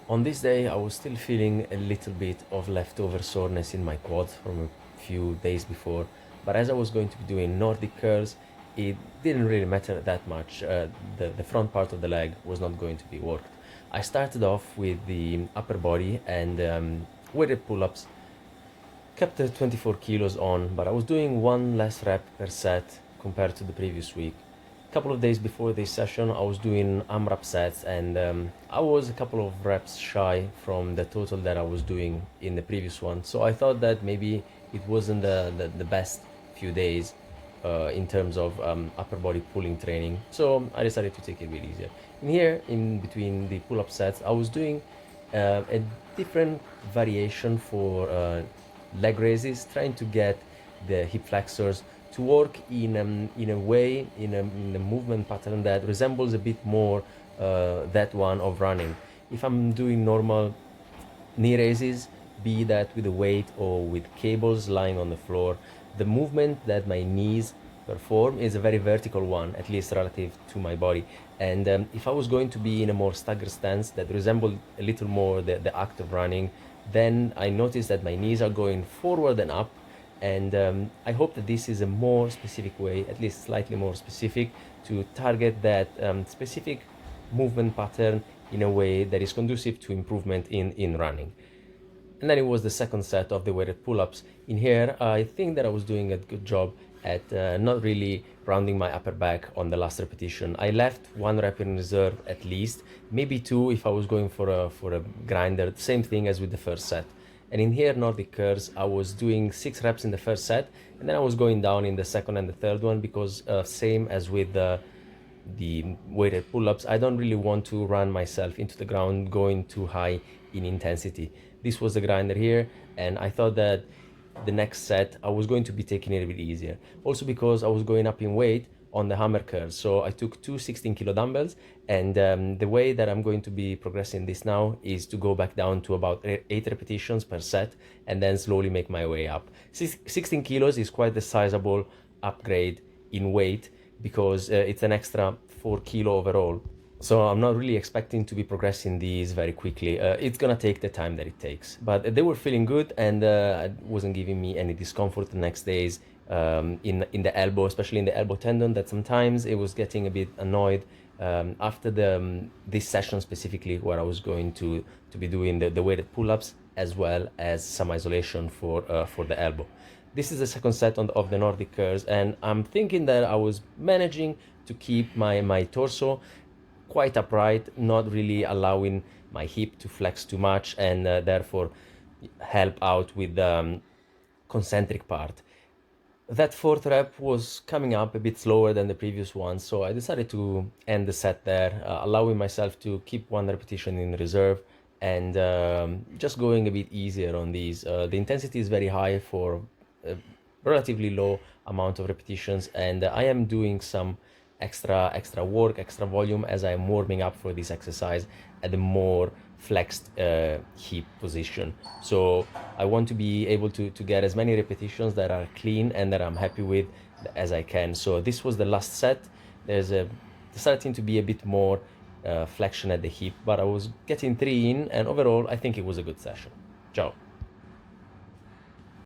On this day, I was still feeling a little bit of leftover soreness in my quads from a few days before, but as I was going to be doing Nordic curls, it didn't really matter that much. The front part of the leg was not going to be worked. I started off with the upper body and weighted pull-ups, kept the 24 kilos on, but I was doing one less rep per set compared to the previous week. A couple of days before this session, I was doing AMRAP sets, and I was a couple of reps shy from the total that I was doing in the previous one. So I thought that maybe it wasn't the best few days in terms of upper body pulling training. So I decided to take it a bit easier. In here, in between the pull-up sets, I was doing a different variation for leg raises, trying to get the hip flexors to work in a way, in a movement pattern that resembles a bit more that one of running. If I'm doing normal knee raises, be that with a weight or with cables lying on the floor, the movement that my knees perform is a very vertical one, at least relative to my body. And if I was going to be in a more staggered stance that resembled a little more the act of running, then I noticed that my knees are going forward and up. And I hope that this is a more specific way, at least slightly more specific, to target that specific movement pattern in a way that is conducive to improvement in running. And then it was the second set of the weighted pull-ups. In here, I think that I was doing a good job at not really rounding my upper back on the last repetition. I left one rep in reserve at least, maybe two if I was going for a grinder, same thing as with the first set. And in here, Nordic curls, I was doing 6 reps in the first set, and then I was going down in the second and the third one because same as with the weighted pull-ups, I don't really want to run myself into the ground going too high in intensity. This was the grinder here, and I thought that the next set I was going to be taking it a bit easier. Also because I was going up in weight on the hammer curls. So I took two 16 kilo dumbbells, and the way that I'm going to be progressing this now is to go back down to about 8 repetitions per set and then slowly make my way up. 16 kilos is quite a sizable upgrade in weight because it's an extra 4 kilo overall. So I'm not really expecting to be progressing these very quickly. It's gonna take the time that it takes. But they were feeling good, and it wasn't giving me any discomfort the next days in the elbow, especially in the elbow tendon, that sometimes it was getting a bit annoyed after this session specifically, where I was going to be doing the weighted pull-ups as well as some isolation for the elbow. This is the second set of the Nordic curls, and I'm thinking that I was managing to keep my torso quite upright, not really allowing my hip to flex too much, and therefore help out with the concentric part. That fourth rep was coming up a bit slower than the previous one, so I decided to end the set there, allowing myself to keep one repetition in reserve and just going a bit easier on these. The intensity is very high for a relatively low amount of repetitions, and I am doing some extra work, extra volume as I'm warming up for this exercise at a more flexed hip position. So I want to be able to get as many repetitions that are clean and that I'm happy with as I can. So this was the last set. There's starting to be a bit more flexion at the hip, but I was getting 3 in, and overall I think it was a good session. Ciao.